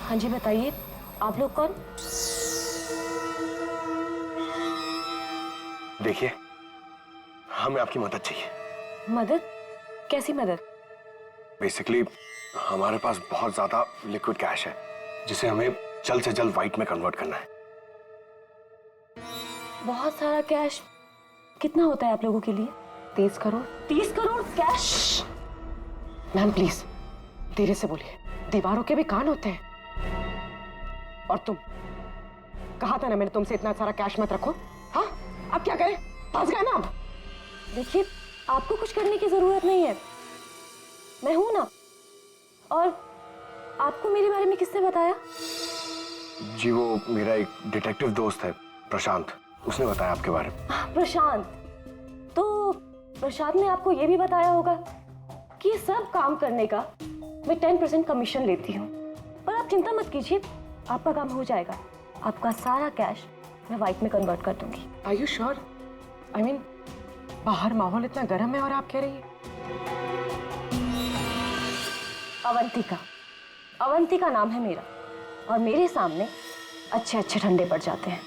हाँ जी बताइए, आप लोग कौन? देखिए, हमें आपकी मदद चाहिए। मदद? कैसी मदद? बेसिकली हमारे पास बहुत ज्यादा लिक्विड कैश है जिसे हमें जल्द से जल्द व्हाइट में कन्वर्ट करना है। बहुत सारा कैश? कितना होता है आप लोगों के लिए? 30 crore? 30 crore cash? Ma'am please धीरे से बोलिए, दीवारों के भी कान होते हैं। और तुम, कहा था ना मैंने तुमसे इतना सारा कैश मत रखो। हाँ, अब क्या करें? फंस गए ना अब। देखिए, आपको कुछ करने की जरूरत नहीं है, मैं हूं ना। और आपको मेरे बारे में किसने बताया? जी वो मेरा एक डिटेक्टिव दोस्त है प्रशांत, उसने बताया आपके बारे में। प्रशांत? तो प्रशांत ने आपको ये भी बताया होगा कि ये सब काम करने का मैं 10% कमीशन लेती हूँ। पर आप चिंता मत कीजिए, आपका काम हो जाएगा। आपका सारा कैश मैं व्हाइट में कन्वर्ट कर दूंगी। Are you sure? I mean बाहर माहौल इतना गर्म है और आप कह रही हैं? अवंतिका, अवंतिका नाम है मेरा, और मेरे सामने अच्छे अच्छे ठंडे पड़ जाते हैं।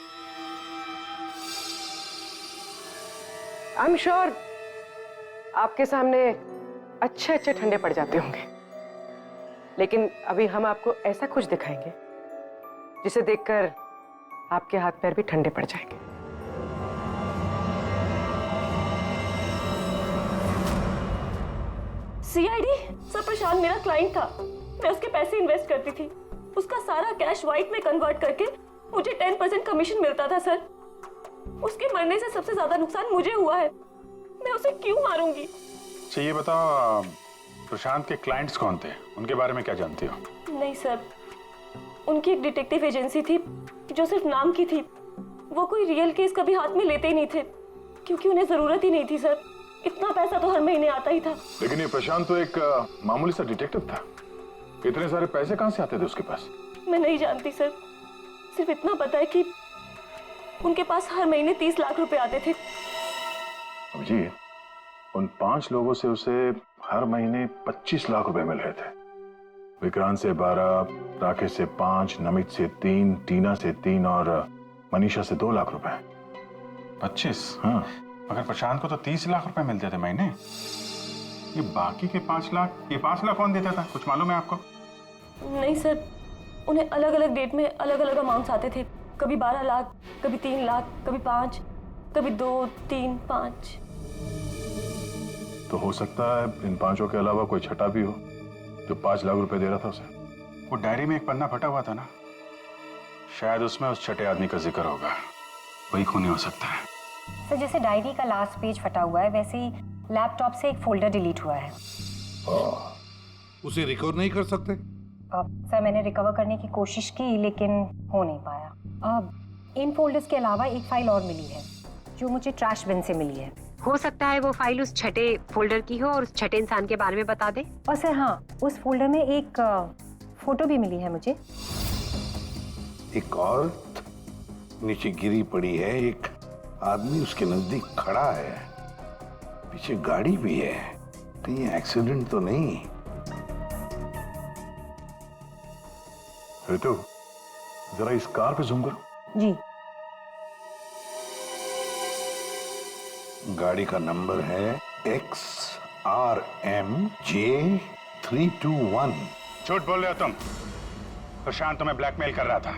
आई एम श्योर आपके सामने अच्छे अच्छे ठंडे पड़ जाते होंगे, लेकिन अभी हम आपको ऐसा कुछ दिखाएंगे जिसे देखकर आपके हाथ पैर भी ठंडे पड़ जाएंगे। सीआईडी? सर प्रशांत मेरा क्लाइंट था, मैं उसके पैसे इन्वेस्ट करती थी। उसका सारा कैश व्हाइट में कन्वर्ट करके मुझे 10% कमीशन मिलता था सर। उसके मरने से सबसे ज्यादा नुकसान मुझे हुआ है, मैं उसे क्यों मारूंगी? अच्छा ये बताओ, प्रशांत के क्लाइंट्स कौन थे, उनके बारे में क्या जानती हो? नहीं सर, उनकी एक डिटेक्टिव एजेंसी थी जो सिर्फ नाम की थी। वो कोई रियल केस कभी हाथ में लेते ही नहीं थे, क्योंकि उन्हें जरूरत ही नहीं थी सर। इतना पैसा तो हर महीने आता ही था। लेकिन ये प्रशांत तो एक मामूली सा डिटेक्टिव था, इतने सारे पैसे कहां से आते थे उसके पास? मैं नहीं जानती सर, सिर्फ इतना पता है कि उनके पास हर महीने 30 लाख रुपए आते थे। जी, उन 5 लोगों से उसे हर महीने 25 लाख रुपए मिल रहे थे। विक्रांत से 12, राकेश से 5, नमित से 3, टीना से 3 और मनीषा से 2 लाख रुपए। 25? हाँ। मगर प्रशांत को तो 30 लाख रुपए मिलते थे महीने। ये बाकी के 5 लाख, ये 5 लाख कौन देता था, कुछ मालूम है आपको? नहीं सर, उन्हें अलग अलग डेट में अलग अलग अमाउंट्स आते थे। कभी 12 लाख, कभी 3 लाख, कभी 5, कभी 2, 3, 5। तो हो सकता है इन 5 के अलावा कोई छठा भी हो जो 5 लाख रुपए दे रहा था उसे। वो डायरी में एक पन्ना फटा हुआ था ना, शायद उसमें उस छठे आदमी का जिक्र होगा, वही खूनी हो सकता है। सर जैसे डायरी का लास्ट पेज फटा हुआ है, वैसे ही लैपटॉप से एक फोल्डर डिलीट हुआ है। उसे रिकवर नहीं कर सकते? सर मैंने रिकवर करने की कोशिश की लेकिन हो नहीं पाया। इन फोल्डर्स के अलावा एक फाइल और मिली है जो मुझे ट्रैश बिन से मिली है। हो सकता है वो फाइल उस छठे फोल्डर की हो और उस छठे इंसान के बारे में बता दे। और सर हाँ, उस फोल्डर में एक फोटो भी मिली है मुझे। एक औरत नीचे गिरी पड़ी है, एक आदमी उसके नजदीक खड़ा है, पीछे गाड़ी भी है। कहीं एक्सीडेंट तो नहीं? तो जरा इस कार पे जूम करो। जी। गाड़ी का नंबर है XRMJ321। झूठ बोल रहे हो तुम। प्रशांत तुम्हें ब्लैकमेल कर रहा था,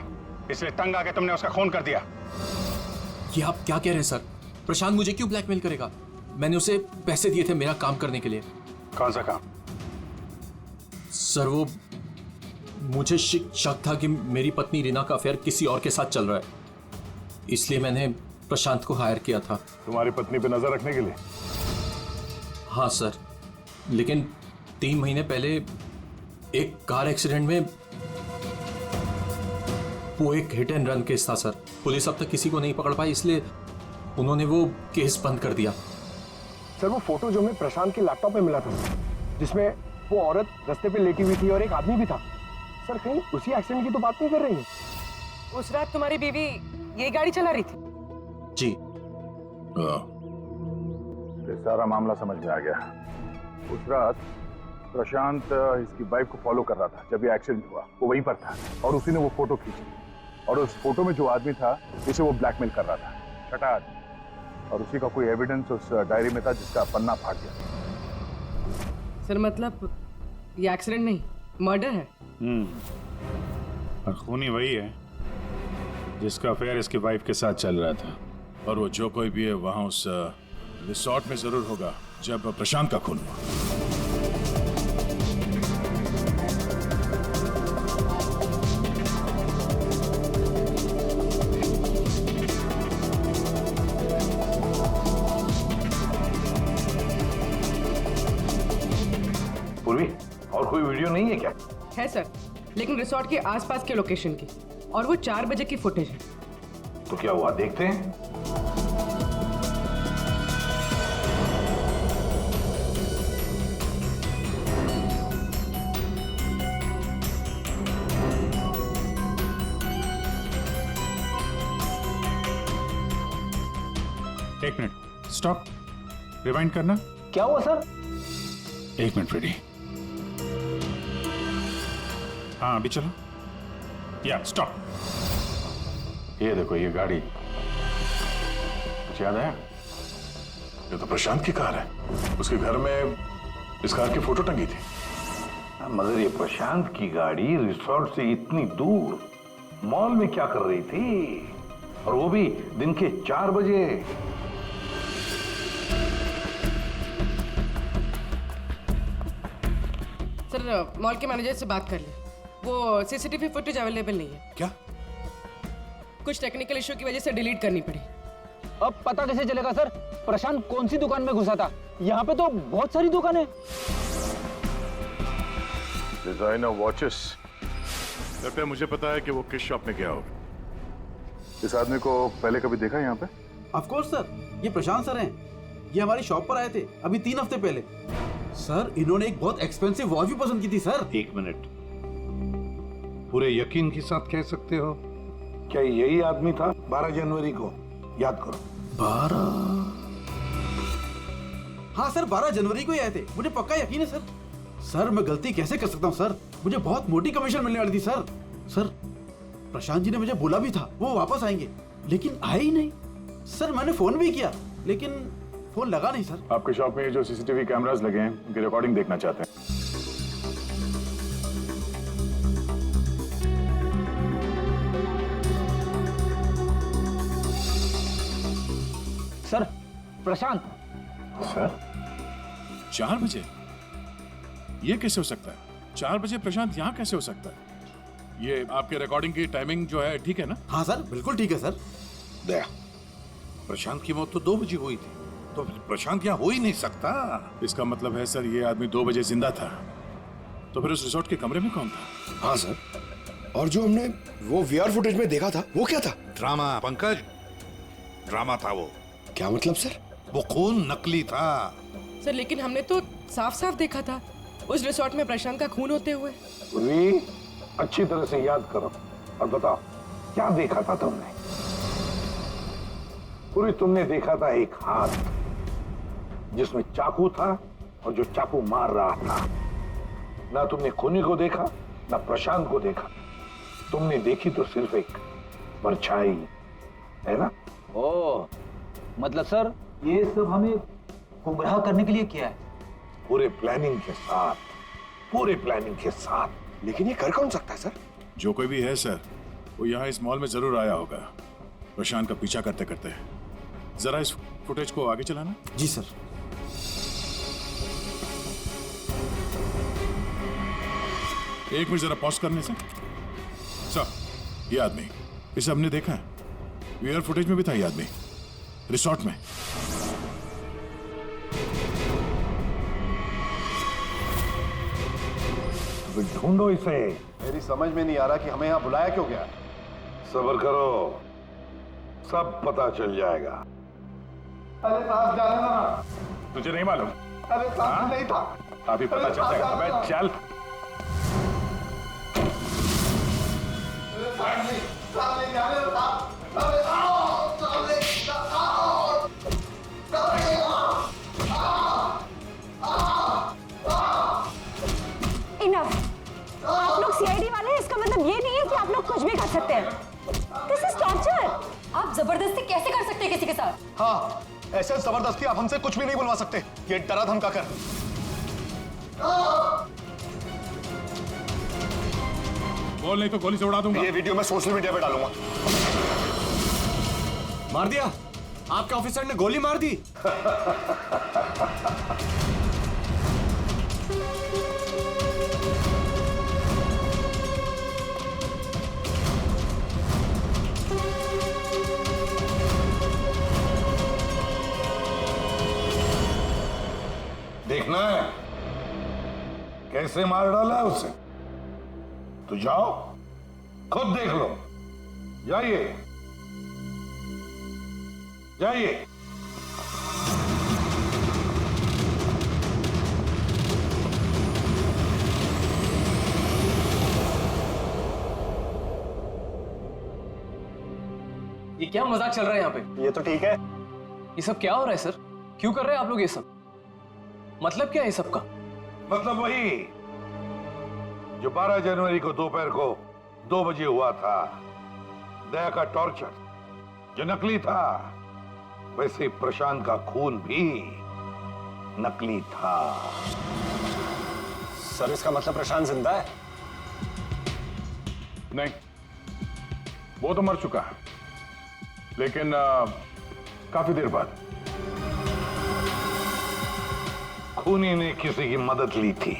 इसलिए तंग आके तुमने उसका खून कर दिया। ये आप क्या कह रहे हैं सर? प्रशांत मुझे क्यों ब्लैकमेल करेगा? मैंने उसे पैसे दिए थे मेरा काम करने के लिए। कौन सा काम? सर वो मुझे शक था कि मेरी पत्नी रीना का अफेयर किसी और के साथ चल रहा है, इसलिए मैंने प्रशांत को हायर किया था। तुम्हारी पत्नी पे नजर रखने के लिए? हाँ सर, लेकिन 3 महीने पहले एक कार एक्सीडेंट में, वो एक हिट एंड रन केस था सर। पुलिस अब तक किसी को नहीं पकड़ पाई, इसलिए उन्होंने वो केस बंद कर दिया। सर वो फोटो जो हमें प्रशांत के लैपटॉप पे मिला था, जिसमें वो औरत रास्ते पे लेटी हुई थी और एक आदमी भी था। सर कहीं उसी एक्सीडेंट की तो बात नहीं कर रही है? उस रात तुम्हारी बीवी ये गाड़ी चला रही थी? जी। ये सारा मामला समझ में आ गया। उस रात प्रशांत इसकी वाइफ को फॉलो कर रहा था जब ये एक्सीडेंट हुआ, वो वहीं पर था और उसी ने वो फोटो खींची और उस फोटो में जो आदमी था उसे वो ब्लैकमेल कर रहा था, छठा आदमी, और उसी का कोई एविडेंस उस डायरी में था जिसका पन्ना फाट गया। सर मतलब ये एक्सीडेंट नहीं, मर्डर है। और खूनी वही है जिसका अफेयर इसकी वाइफ के साथ चल रहा था, और वो जो कोई भी है वहां उस रिसोर्ट में जरूर होगा जब प्रशांत का खून हुआ। पूर्वी, और कोई वीडियो नहीं है क्या? है सर, लेकिन रिसोर्ट के आसपास के लोकेशन की, और वो 4 बजे की फुटेज है। तो क्या हुआ देखते हैं। एक मिनट, स्टॉप, रिवाइंड करना। क्या हुआ सर? एक मिनट रेडी। हाँ अभी चलो। या स्टॉप। ये देखो ये गाड़ी, कुछ याद है? ये तो प्रशांत की कार है, उसके घर में इस कार की फोटो टंगी थी। मगर ये प्रशांत की गाड़ी रिसोर्ट से इतनी दूर मॉल में क्या कर रही थी, और वो भी दिन के 4 बजे? सर मॉल के मैनेजर से बात कर ले, वो सीसीटीवी फुटेज अवेलेबल नहीं है। क्या? कुछ टेक्निकल इशू की वजह से डिलीट करनी पड़ी। अब पता कैसे चलेगा सर प्रशांत कौन सी दुकान में घुसा था? यहाँ पे तो बहुत सारी दुकानें। डिजाइनर वॉचेस, लगता है मुझे पता है कि वो किस शॉप में गया होगा। इस आदमी को पहले कभी देखा है यहाँ पे? ऑफ कोर्स सर, ये प्रशांत सर हैं। ये हमारी शॉप पर आए थे अभी 3 हफ्ते पहले। सर इन्होंने एक बहुत एक्सपेंसिव वॉच भी पसंद की थी सर। 1 मिनट, पूरे यकीन के साथ कह सकते हो क्या यही आदमी था 12 जनवरी को? याद करो। 12? हाँ सर, 12 जनवरी को ही आए थे, मुझे पक्का यकीन है सर। सर मैं गलती कैसे कर सकता हूँ सर, मुझे बहुत मोटी कमीशन मिलने वाली थी सर। सर प्रशांत जी ने मुझे बोला भी था वो वापस आएंगे, लेकिन आए ही नहीं। सर मैंने फोन भी किया लेकिन फोन लगा नहीं सर। आपके शॉप में जो सीसीटीवी कैमरास लगे हैं उनकी रिकॉर्डिंग देखना चाहते हैं। सर प्रशांत। सर 4 बजे? ये कैसे हो सकता है? 4 बजे प्रशांत यहाँ कैसे हो सकता है? ये आपके रिकॉर्डिंग की टाइमिंग जो है ठीक है ना? हाँ सर बिल्कुल ठीक है सर। दया, प्रशांत की मौत तो 2 बजे हुई थी, तो फिर प्रशांत यहाँ हो ही नहीं सकता। इसका मतलब है सर ये आदमी 2 बजे जिंदा था, तो फिर उस रिसोर्ट के कमरे में कौन था? हाँ सर, और जो हमने वो वीआर फुटेज में देखा था वो क्या था? ड्रामा पंकज, ड्रामा था वो। क्या मतलब सर? वो खून नकली था। सर लेकिन हमने तो साफ साफ देखा था उस रिसोर्ट में प्रशांत का खून होते हुए। पूर्वी, अच्छी तरह से याद करो और बताओ क्या देखा था तुमने? पूर्वी, तुमने देखा था एक हाथ जिसमें चाकू था और जो चाकू मार रहा था। ना तुमने खूनी को देखा ना प्रशांत को देखा, तुमने देखी तो सिर्फ एक परछाई, है ना? ओ मतलब सर ये सब हमें गुमराह करने के लिए किया है? पूरे प्लानिंग के साथ, पूरे प्लानिंग के साथ। लेकिन ये कर कौन सकता है सर? जो कोई भी है सर, वो यहाँ इस मॉल में जरूर आया होगा प्रशांत का पीछा करते करते। जरा इस फुटेज को आगे चलाना। जी सर। एक मिनट जरा पॉज करने से। सर ये आदमी, इसे हमने देखा है, वीआर फुटेज में भी था ये आदमी रिसोर्ट में। ढूंढो इसे। मेरी समझ में नहीं आ रहा कि हमें यहाँ बुलाया क्यों गया। सब्र करो, सब पता चल जाएगा। अरे साहब जाने ना। तुझे नहीं मालूम? अरे साहब नहीं था। अभी पता चल जाएगा। अबे चल। सामने जाने दो साहब। अरे आओ सामने आओ। सामने आओ। कुछ भी कर सकते हैं। This is torture. आप जबरदस्ती कैसे कर सकते हैं किसी के साथ? हाँ, ऐसे जबरदस्ती आप हमसे कुछ भी नहीं बुलवा सकते। ये डरा धमका कर। बोल नहीं तो गोली से उड़ा दूंगा। ये वीडियो मैं सोशल मीडिया पे डालूंगा। मार दिया? आपके ऑफिसर ने गोली मार दी? देखना है कैसे मार डाला है उसे? तो जाओ, खुद देख लो। जाइए जाइए। ये क्या मजाक चल रहा है यहाँ पे? ये तो ठीक है। ये सब क्या हो रहा है सर? क्यों कर रहे हैं आप लोग ये सब? मतलब क्या है ये सब का? मतलब वही जो 12 जनवरी को दोपहर को 2 बजे हुआ था, दया का टॉर्चर जो नकली था, वैसे प्रशांत का खून भी नकली था। सर, इसका मतलब प्रशांत जिंदा है? नहीं, वो तो मर चुका है, लेकिन काफी देर बाद। खूनी ने किसी की मदद ली थी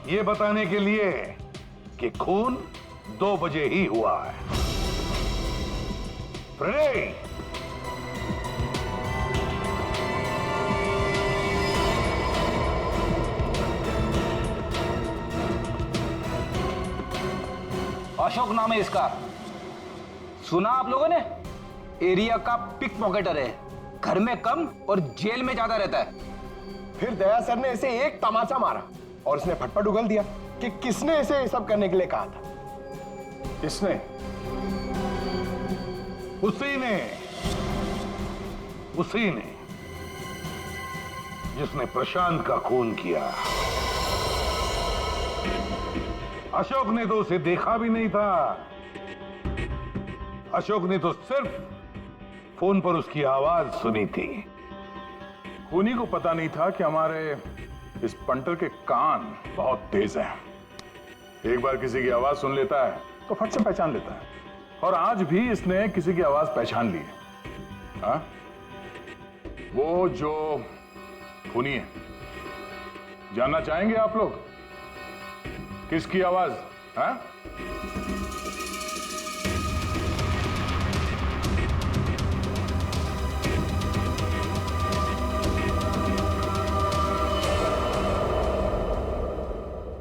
ये बताने के लिए कि खून 2 बजे ही हुआ है। फ्रेडे, अशोक नाम है इसका। सुना आप लोगों ने? एरिया का पिक पॉकेटर है, घर में कम और जेल में ज्यादा रहता है। फिर दया सर ने इसे एक तमाचा मारा और उसने फटफट उगल दिया कि किसने इसे ये सब करने के लिए कहा था। किसने? उसी ने जिसने प्रशांत का खून किया। अशोक ने तो उसे देखा भी नहीं था। अशोक ने तो सिर्फ फोन पर उसकी आवाज सुनी थी। खूनी को पता नहीं था कि हमारे इस पंटर के कान बहुत तेज हैं। एक बार किसी की आवाज सुन लेता है तो फट से पहचान लेता है, और आज भी इसने किसी की आवाज पहचान ली है। हाँ? वो जो खूनी है, जानना चाहेंगे आप लोग किसकी आवाज? हाँ?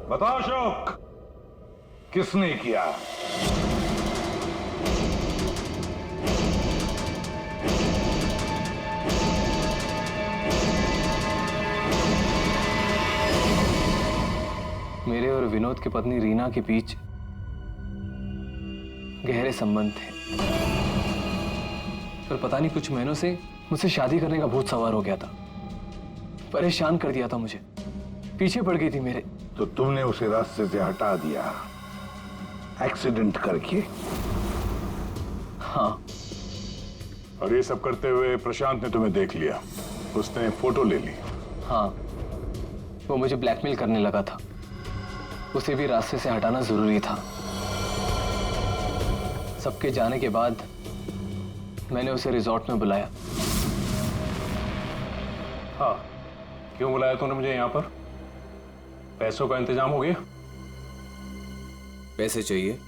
बताओ अशोक, किसने किया? मेरे और विनोद की पत्नी रीना के बीच गहरे संबंध थे, पर पता नहीं कुछ महीनों से मुझसे शादी करने का भूत सवार हो गया था। परेशान कर दिया था मुझे, पीछे पड़ गई थी मेरे। तो तुमने उसे रास्ते से हटा दिया एक्सीडेंट करके? हाँ। और ये सब करते हुए प्रशांत ने तुम्हें देख लिया, उसने फोटो ले ली। हाँ, वो मुझे ब्लैकमेल करने लगा था। उसे भी रास्ते से हटाना जरूरी था। सबके जाने के बाद मैंने उसे रिजॉर्ट में बुलाया। हाँ, क्यों बुलाया तूने मुझे यहाँ पर? पैसों का इंतजाम हो गया? पैसे चाहिए?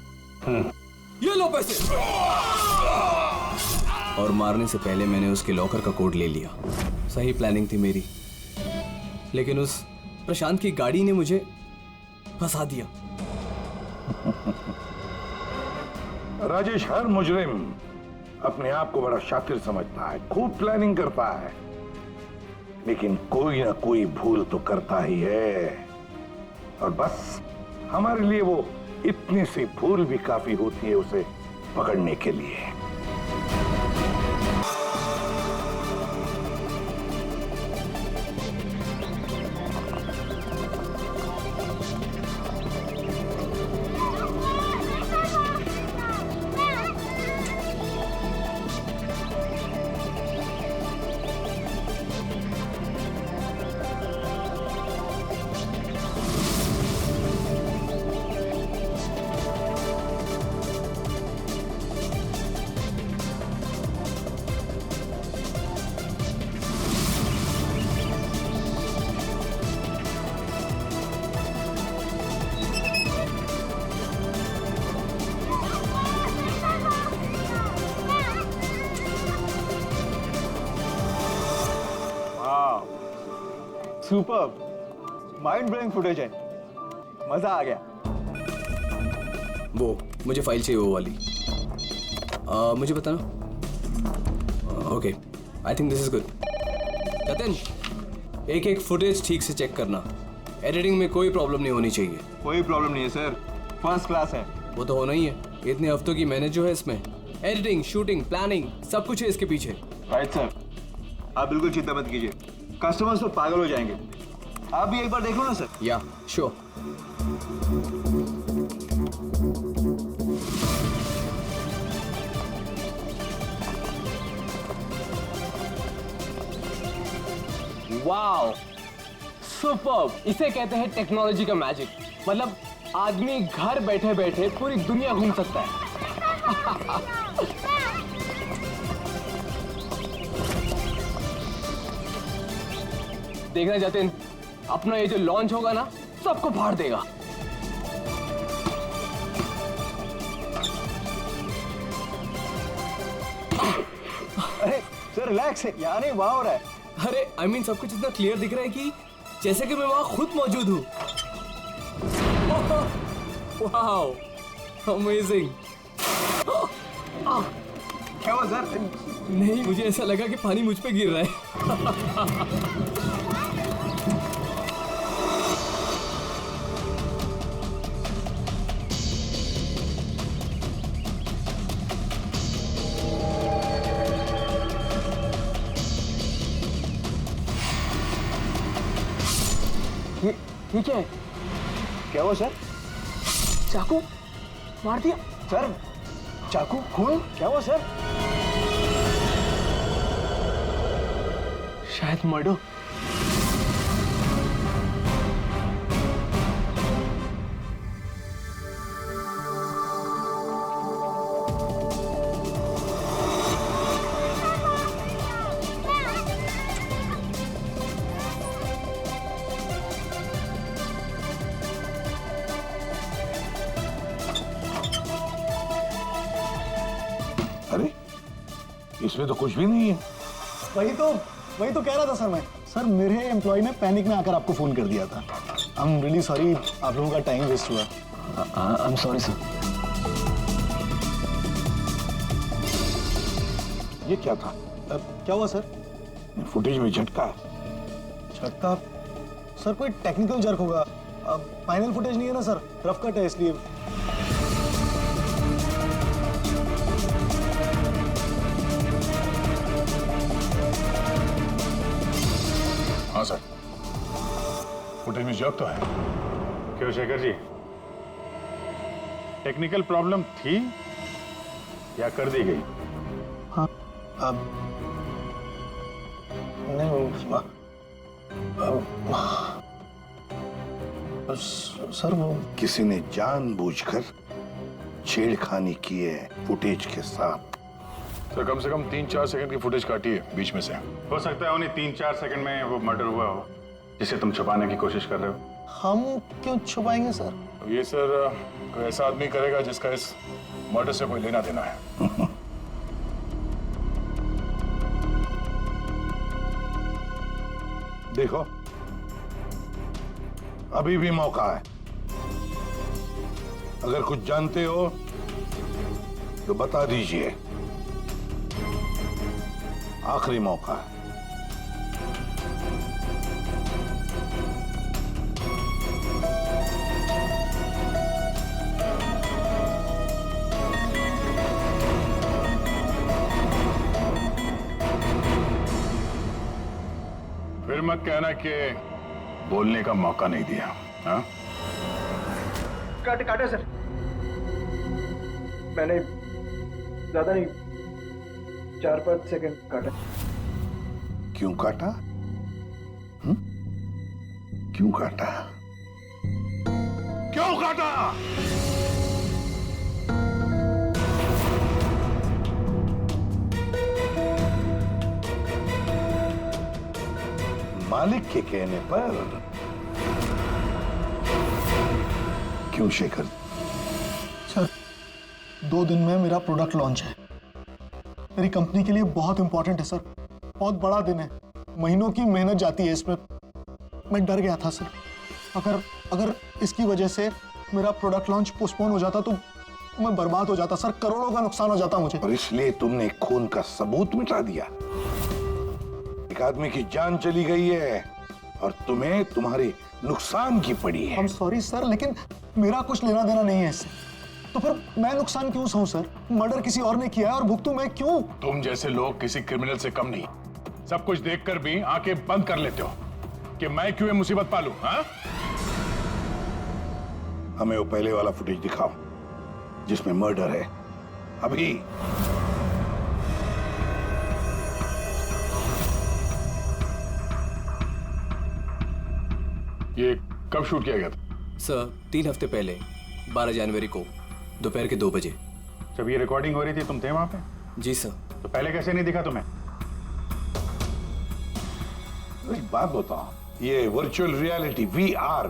ये लो पैसे। और मारने से पहले मैंने उसके लॉकर का कोड ले लिया। सही प्लानिंग थी मेरी, लेकिन उस प्रशांत की गाड़ी ने मुझे फंसा दिया। राजेश हर मुजरिम अपने आप को बड़ा शातिर समझता है, खूब प्लानिंग करता है, लेकिन कोई ना कोई भूल तो करता ही है। और बस हमारे लिए वो इतनी सी भूल भी काफी होती है उसे पकड़ने के लिए। सुपर, माइंड ब्लोइंग फुटेज है, मजा आ गया। वो मुझे फाइल चाहिए, वो वाली। मुझे बताना। Okay, I think this is good. Jatin, एक एक फुटेज ठीक से चेक करना। एडिटिंग में कोई प्रॉब्लम नहीं होनी चाहिए। कोई प्रॉब्लम नहीं है सर, फर्स्ट क्लास है। वो तो होना ही है, इतने हफ्तों की मेहनत जो है इसमें, एडिटिंग, शूटिंग, प्लानिंग, सब कुछ है इसके पीछे। राइट सर, आप बिल्कुल चिंता मत कीजिए, कस्टमर्स तो पागल हो जाएंगे। आप भी एक बार देख लो ना सर। या श्योर। Wow, superb! इसे कहते हैं टेक्नोलॉजी का मैजिक। मतलब आदमी घर बैठे बैठे पूरी दुनिया घूम सकता है। देखना जतिन, अपना ये जो लॉन्च होगा ना, सबको फाड़ देगा। अरे सर रिलैक्स है, यहाँ नहीं वहाँ हो रहा है। अरे आई मीन सब कुछ इतना क्लियर दिख रहा है कि जैसे कि मैं वहां खुद मौजूद हूँ। Wow, amazing. क्या हुआ सर? नहीं, मुझे ऐसा लगा कि पानी मुझ पे गिर रहा है। ये क्या है? क्या हुआ सर? चाकू मार दिया सर, चाकू खून, क्या हुआ सर? शायद मर्डर। अरे इसमें तो कुछ भी नहीं है। वही तो कह रहा था सर मैं। सर मेरे एम्प्लॉय ने पैनिक में आकर आपको फोन कर दिया था। आई एम रियली सॉरी, आप लोगों का टाइम वेस्ट हुआ। I am sorry sir. ये क्या था? क्या हुआ सर? फुटेज में झटका। झटका? सर कोई टेक्निकल जर्क होगा। फाइनल फुटेज नहीं है ना सर, रफ कट है इसलिए। हाँ सर, फुटेज में जर्क तो है। क्यों शेखर जी, टेक्निकल प्रॉब्लम थी या कर दी गई? हाँ, नहीं सर वो किसी ने जानबूझकर छेड़खानी की है फुटेज के साथ। तो कम से कम 3-4 सेकंड की फुटेज काटी है बीच में से। हो सकता है उन्हें 3-4 सेकंड में वो मर्डर हुआ हो जिसे तुम छुपाने की कोशिश कर रहे हो। हम क्यों छुपाएंगे सर? ये सर कोई ऐसा आदमी करेगा जिसका इस मर्डर से कोई लेना देना है। देखो, अभी भी मौका है। अगर कुछ जानते हो तो बता दीजिए, आखिरी मौका है। फिर मत कहना कि बोलने का मौका नहीं दिया। हाँ, काटे सर, मैंने ज्यादा नहीं, 4-5 सेकंड काटा। क्यों काटा? क्यों काटा? क्यों काटा? मालिक के कहने पर। क्यों शेखर? सर 2 दिन में मेरा प्रोडक्ट लॉन्च है। मेरी कंपनी के लिए बहुत इंपॉर्टेंट है सर, बहुत बड़ा दिन है। महीनों की मेहनत जाती है इसमें। मैं डर गया था सर। अगर इसकी वजह से मेरा प्रोडक्ट लॉन्च पोस्टपोन हो जाता तो मैं बर्बाद हो जाता सर, करोड़ों का नुकसान हो जाता मुझे। और इसलिए तुमने खून का सबूत मिटा दिया। एक आदमी की जान चली गई है और तुम्हें तुम्हारे नुकसान की पड़ी है। I'm सॉरी सर, लेकिन मेरा कुछ लेना देना नहीं है इससे। तो फिर मैं नुकसान क्यों सहूं सर? मर्डर किसी और ने किया है और भुगतूं मैं क्यों? तुम जैसे लोग किसी क्रिमिनल से कम नहीं। सब कुछ देखकर भी आंखें बंद कर लेते हो कि मैं क्यों ये मुसीबत पालूं, हाँ? हमें वो पहले वाला फुटेज दिखाओ जिसमें मर्डर है। अभी ये कब शूट किया गया था? सर 3 हफ्ते पहले 12 जनवरी को दोपहर के 2 बजे। जब ये रिकॉर्डिंग हो रही थी तुम थे वहां पे? जी सर। तो पहले कैसे नहीं दिखा तुम्हें? एक बात बताओ, ये वर्चुअल रियलिटी VR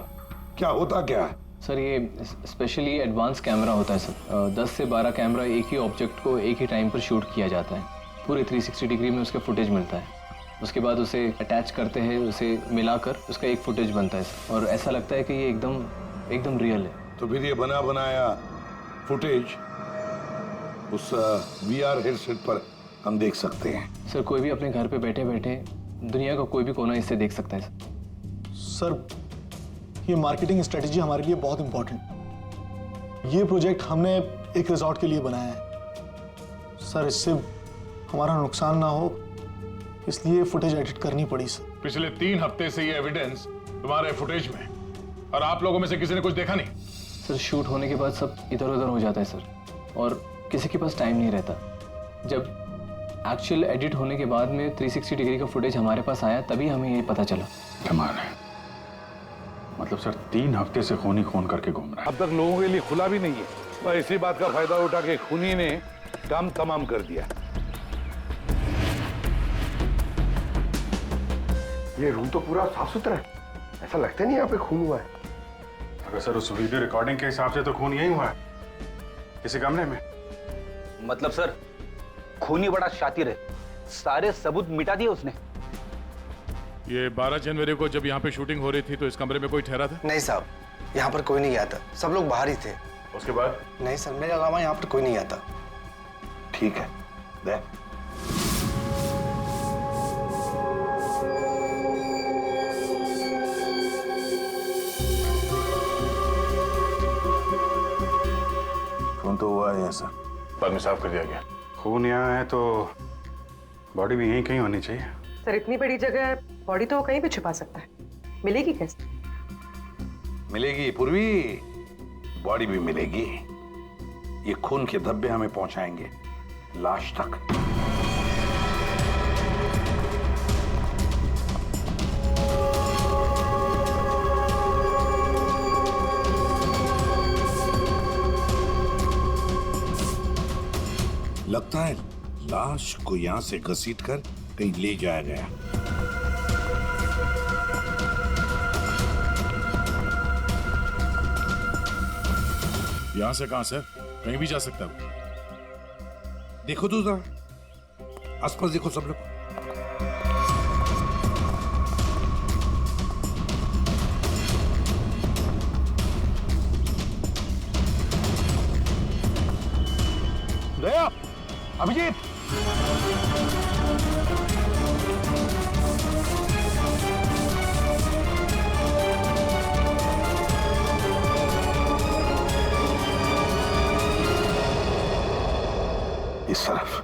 क्या होता क्या है? सर ये स्पेशली एडवांस कैमरा होता है सर। 10 से 12 कैमरा एक ही ऑब्जेक्ट को एक ही टाइम पर शूट किया जाता है। पूरे 360 डिग्री में उसका फुटेज मिलता है। उसके बाद उसे अटैच करते हैं, उसे मिलाकर उसका एक फुटेज बनता है सर। और ऐसा लगता है कि ये एकदम रियल है। तो फिर ये बना बनाया फुटेज उस VR हेडसेट पर हम देख सकते हैं। सर कोई भी अपने घर पे बैठे बैठे दुनिया का कोई भी कोना इससे देख सकता है सर ये मार्केटिंग स्ट्रेटेजी हमारे लिए बहुत इंपॉर्टेंट। ये प्रोजेक्ट हमने एक रिजॉर्ट के लिए बनाया है सर। इससे हमारा नुकसान ना हो इसलिए फुटेज एडिट करनी पड़ी सर। पिछले 3 हफ्ते से ये एविडेंस तुम्हारे फुटेज में, और आप लोगों में से किसी ने कुछ देखा नहीं? सर शूट होने के बाद सब इधर उधर हो जाता है सर, और किसी के पास टाइम नहीं रहता। जब एक्चुअल एडिट होने के बाद में 360 डिग्री का फुटेज हमारे पास आया तभी हमें ये पता चला। कमाल है। मतलब सर 3 हफ्ते से खून ही खून करके घूम रहा है। अब तक लोगों के लिए खुला भी नहीं है, पर इसी बात का फायदा उठा के खूनी ने काम तमाम कर दिया। ये रूम तो पूरा साफ सुथरा है, ऐसा लगता नहीं यहाँ पे खून हुआ है। अगर सर उस वीडियो रिकॉर्डिंग के हिसाब से तो खून यही हुआ है, किसी कमरे में। मतलब सर खूनी बड़ा शातिर है, सारे सबूत मिटा दिए उसने। ये 12 जनवरी को जब यहाँ पे शूटिंग हो रही थी तो इस कमरे में कोई ठहरा था? नहीं साहब, यहाँ पर कोई नहीं गया था, सब लोग बाहर ही थे। उसके बाद? नहीं सर, मेरे अलावा यहाँ पर कोई नहीं गया था। ठीक है, दे। खून तो हुआ है सर, बाद में साफ कर दिया गया। खून यहाँ है तो बॉडी भी यहीं कहीं होनी चाहिए। सर इतनी बड़ी जगह है, बॉडी तो कहीं भी छुपा सकता है, मिलेगी कैसे? मिलेगी पूर्वी, बॉडी भी मिलेगी। ये खून के धब्बे हमें पहुंचाएंगे लाश तक। लगता है लाश को यहां से घसीटकर कहीं ले जाया गया। यहां से कहां सर? कहीं भी जा सकता है। देखो तो जरा, आसपास देखो सब लोग। दया, अभिजीत, इस तरफ।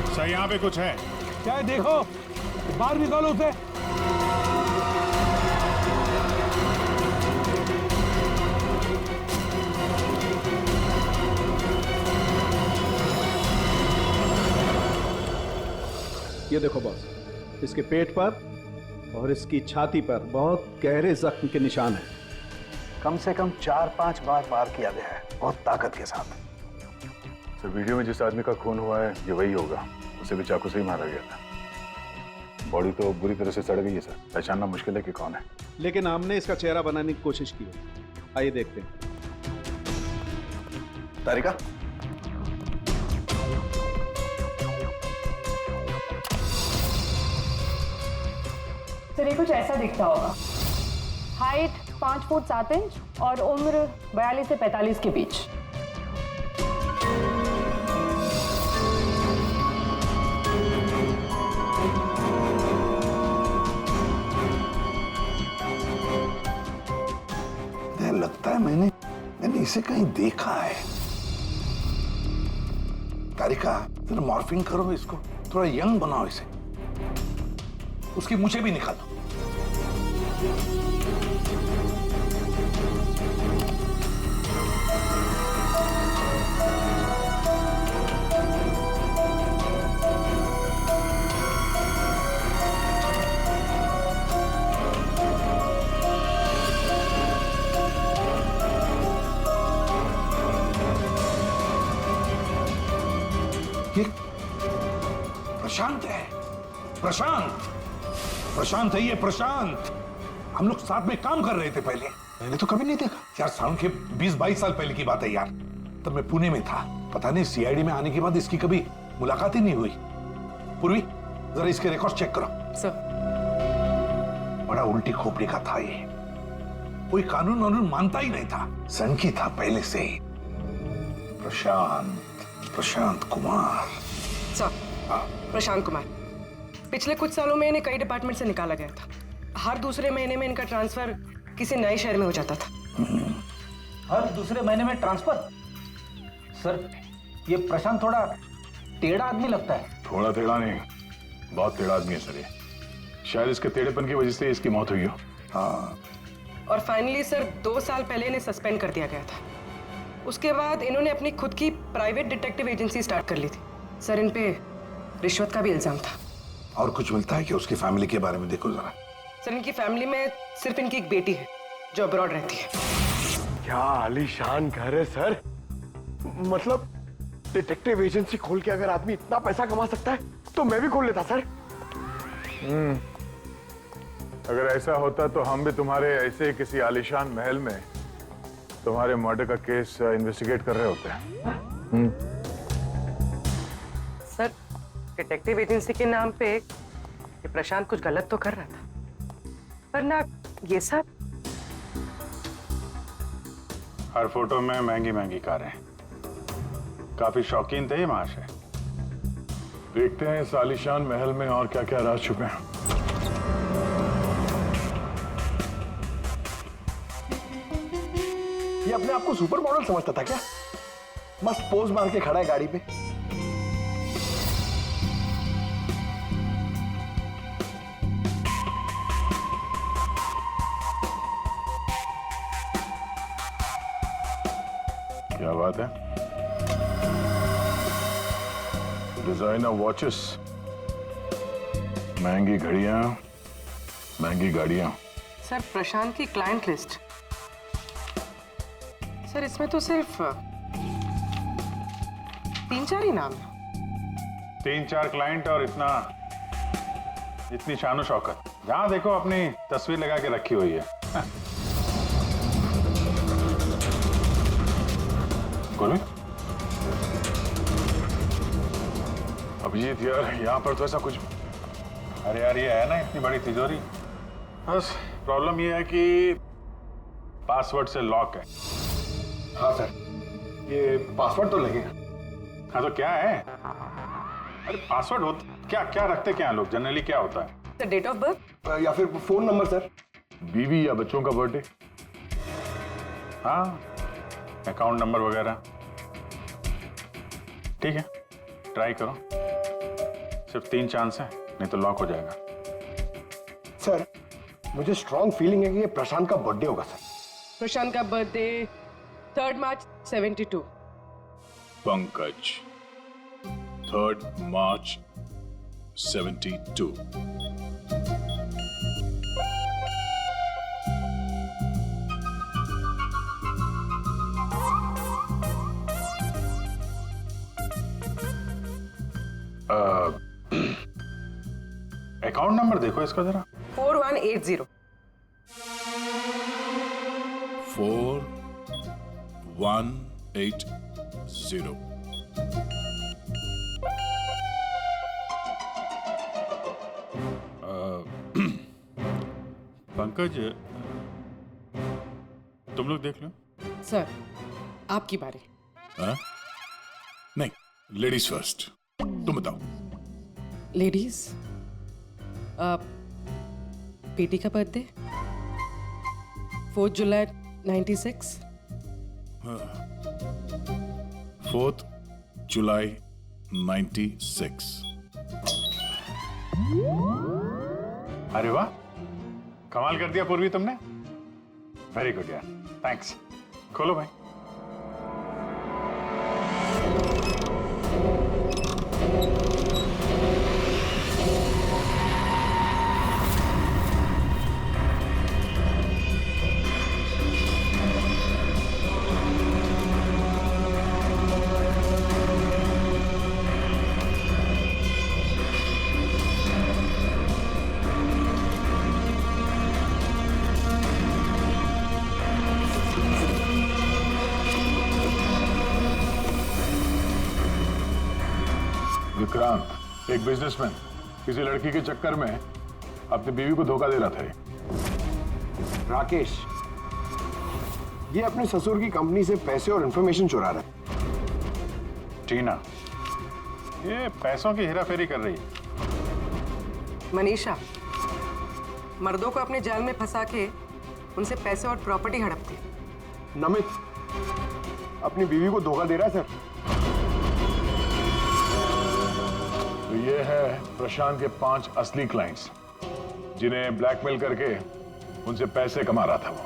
सर यहाँ पे कुछ है क्या है देखो, बाहर निकालो उसे। ये देखो बॉस, इसके पेट पर और इसकी छाती पर बहुत गहरे जख्म के निशान हैं। कम से कम 4-5 बार वार किया गया है, बहुत ताकत के साथ। सर वीडियो में जिस आदमी का खून हुआ है ये वही होगा, उसे भी चाकू से ही मारा गया था। बॉडी तो बुरी तरह से सड़ गई है सर, पहचानना मुश्किल है कि कौन है। लेकिन हमने इसका चेहरा बनाने की कोशिश की है, आइए देखते हैं। तारिका, सर ये कुछ ऐसा दिखता होगा। हाइट 5 फुट 7 इंच और उम्र 42 से 45 के बीच। लगता है मैंने इसे कहीं देखा है। तारिका, जरा मॉर्फिंग करो इसको, थोड़ा यंग बनाओ इसे, उसकी मूछें भी निकालो। प्रशांत है, प्रशांत है ये, प्रशांत। हम लोग साथ में काम कर रहे थे पहले। मैंने तो कभी नहीं देखा यार, साल के 20-22 साल पहले की बात है यार। तब मैं पुणे में था, पता नहीं सीआईडी में आने के बाद इसकी कभी मुलाकात ही नहीं हुई। पूर्वी, जरा इसके रिकॉर्ड चेक करो। सर, बड़ा उल्टी खोपड़ी का था ये, कोई कानून वानून मानता ही नहीं था, सनकी था पहले से ही। प्रशांत कुमार। सर, प्रशांत कुमार पिछले कुछ सालों में इन्हें कई डिपार्टमेंट से निकाला गया था। हर दूसरे महीने में इनका ट्रांसफर किसी नए शहर में हो जाता था। हर दूसरे महीने में ट्रांसफर? सर, ये प्रशांत थोड़ा टेढ़ा आदमी लगता है। थोड़ा टेढ़ा नहीं, बहुत टेढ़ा आदमी है सर ये। शायद इसके टेढ़ेपन की वजह से इसकी मौत हुई हो। हाँ। और फाइनली सर 2 साल पहले इन्हें सस्पेंड कर दिया गया था। उसके बाद इन्होंने अपनी खुद की प्राइवेट डिटेक्टिव एजेंसी स्टार्ट कर ली थी। सर, इन पे रिश्वत का भी इल्जाम था। और कुछ मिलता है कि उसकी फैमिली के बारे में देखो जरा। सर, इनकी फैमिली में सिर्फ इनकी एक बेटी है जो अब्रॉड रहती है। क्या आलीशान घर है सर। मतलब डिटेक्टिव एजेंसी खोल के अगर आदमी इतना पैसा कमा सकता है तो मैं भी खोल लेता सर। अगर ऐसा होता तो हम भी तुम्हारे ऐसे किसी आलीशान महल में तुम्हारे मर्डर का केस इन्वेस्टिगेट कर रहे होते हैं। सर, डिटेक्टिव एजेंसी के नाम पे ये प्रशांत कुछ गलत तो कर रहा था, पर ना ये सब। हर फोटो में महंगी महंगी कारें, काफी शौकीन थे ये महाशय। देखते हैं इस आलीशान महल में और क्या क्या राज छुपे हैं। ये अपने आप को सुपर मॉडल समझता था क्या? मस्त पोज मार के खड़ा है गाड़ी पे। क्या बात है? डिजाइनर वॉचेस, महंगी घड़ियां, महंगी गाड़ियां। सर, प्रशांत की क्लाइंट लिस्ट। सर, इसमें तो सिर्फ 3-4 ही नाम है। 3-4 क्लाइंट और इतनी शानो शौकत। जहां देखो अपनी तस्वीर लगा के रखी हुई है। अभिजीत यार, यहाँ पर तो ऐसा कुछ। अरे यार, ये है ना इतनी बड़ी तिजोरी, बस प्रॉब्लम ये है कि पासवर्ड से लॉक है। हाँ सर, ये पासवर्ड तो लगेगा। हाँ तो क्या है? अरे पासवर्ड होता क्या? क्या रखते क्या लोग जनरली? क्या होता है? डेट ऑफ बर्थ या फिर फोन नंबर सर। बीवी या बच्चों का बर्थडे, हाँ, अकाउंट नंबर वगैरह। ठीक है, ट्राई करो। सिर्फ 3 चांस है, नहीं तो लॉक हो जाएगा। सर, मुझे स्ट्रॉन्ग फीलिंग है कि ये प्रशांत का बर्थडे होगा सर। प्रशांत का बर्थडे 3 मार्च 72। पंकज, 3 मार्च 72। अकाउंट नंबर देखो इसका जरा। 4180। 4180। पंकज, तुम लोग देख लो। सर, आपकी बारी। हाँ? नहीं, लेडीज फर्स्ट। तुम बताओ। लेडीज, बेटी का बर्थडे 4 जुलाई 96। 4 जुलाई 96। अरे वाह, कमाल कर दिया पूर्वी तुमने। वेरी गुड यार, थैंक्स। खोलो भाई। विक्रांत, एक बिजनेसमैन, किसी लड़की के चक्कर में अपनी बीवी को धोखा दे रहा था। राकेश, ये अपने ससुर की कंपनी से पैसे और इंफॉर्मेशन चुरा रहा है। टीना, ये पैसों की हेराफेरी कर रही है। मनीषा, मर्दों को अपने जाल में फंसा के उनसे पैसे और प्रॉपर्टी हड़पती। नमित अपनी बीवी को धोखा दे रहा है सर। तो ये है प्रशांत के 5 असली क्लाइंट्स, जिन्हें ब्लैकमेल करके उनसे पैसे कमा रहा था वो।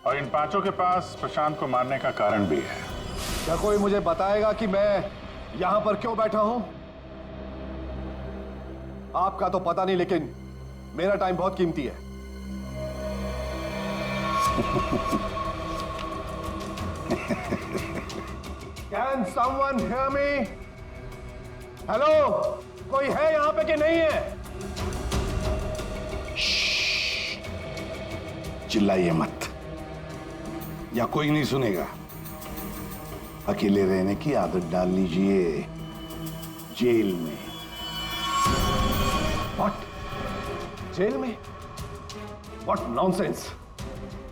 और इन 5 के पास प्रशांत को मारने का कारण भी है। क्या कोई मुझे बताएगा कि मैं यहां पर क्यों बैठा हूं? आपका तो पता नहीं, लेकिन मेरा टाइम बहुत कीमती है। Can someone hear me? Hello, कोई है यहां पे कि नहीं है? चिल्लाइए मत, या कोई नहीं सुनेगा। अकेले रहने की आदत डाल लीजिए जेल में। What? जेल में? What nonsense?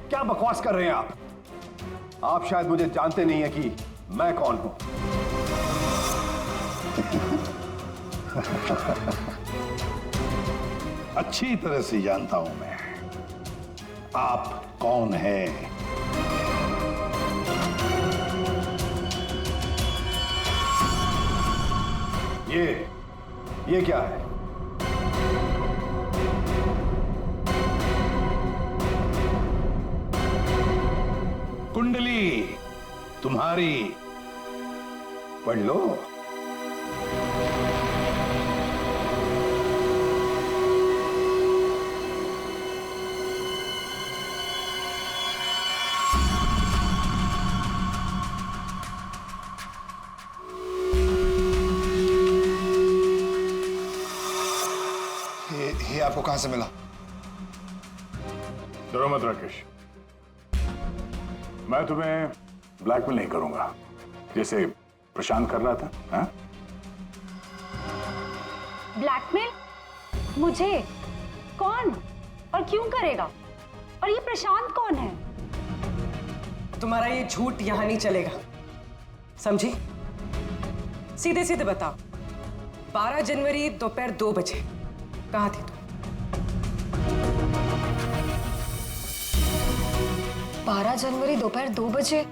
क्या बकवास कर रहे हैं आप? आप शायद मुझे जानते नहीं है कि मैं कौन हूं। अच्छी तरह से जानता हूं मैं आप कौन हैं। ये क्या है? कुंडली तुम्हारी, पढ़ लो। ये आपको कहां से मिला? डरो मत राकेश, मैं तुम्हें ब्लैकमेल नहीं करूंगा जैसे प्रशांत कर रहा था। हाँ? ब्लैकमेल? मुझे? कौन और क्यों करेगा? और ये प्रशांत कौन है? तुम्हारा ये झूठ यहां नहीं चलेगा, समझी? सीधे सीधे बताओ, 12 जनवरी दोपहर 2 बजे कहां थी तुम? 12 जनवरी दोपहर 2 बजे?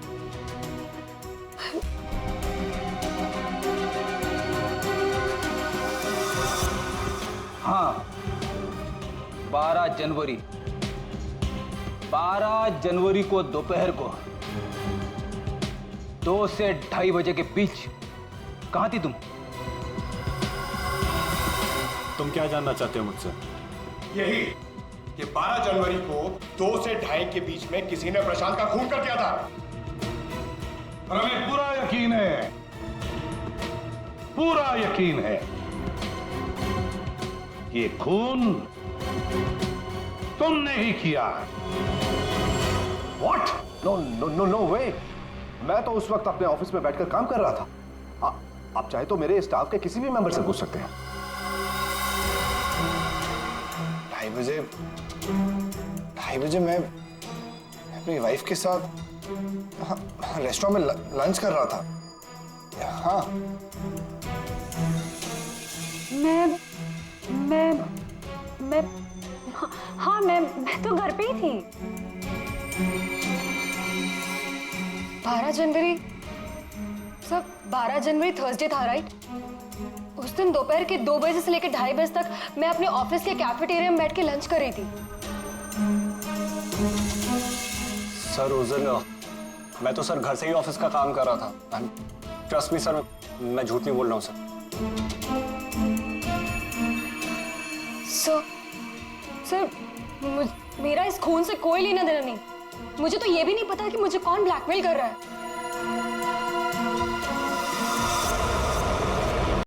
हाँ, 12 जनवरी को दोपहर को 2 से 2:30 बजे के बीच कहां थी तुम? तुम क्या जानना चाहते हो मुझसे? यही कि 12 जनवरी को 2 से 2:30 के बीच में किसी ने प्रशांत का खून कर दिया था। और हमें पूरा यकीन है, पूरा यकीन है ये खून तुमने ही किया। What? No, no, no, no way. मैं तो उस वक्त अपने ऑफिस में बैठकर काम कर रहा था। आप चाहे तो मेरे स्टाफ के किसी भी मेंबर से पूछ सकते हैं। 2:30 बजे मैं अपनी वाइफ के साथ रेस्टोरेंट में लंच कर रहा था। हाँ, मैं तो घर पे ही थी। 12 जनवरी सर, 12 जनवरी थर्सडे था, राइट? उस दिन दोपहर के 2 बजे से लेकर 2:30 बजे तक मैं अपने ऑफिस के कैफेटेरिया में बैठ के लंच कर रही थी। सर उस दिन मैं तो सर घर से ही ऑफिस का काम कर रहा था। ट्रस्ट मी सर, मैं झूठ नहीं बोल रहा हूँ सर। सर, मेरा इस खून से कोई लेना देना नहीं। मुझे तो ये भी नहीं पता कि मुझे कौन ब्लैकमेल कर रहा है।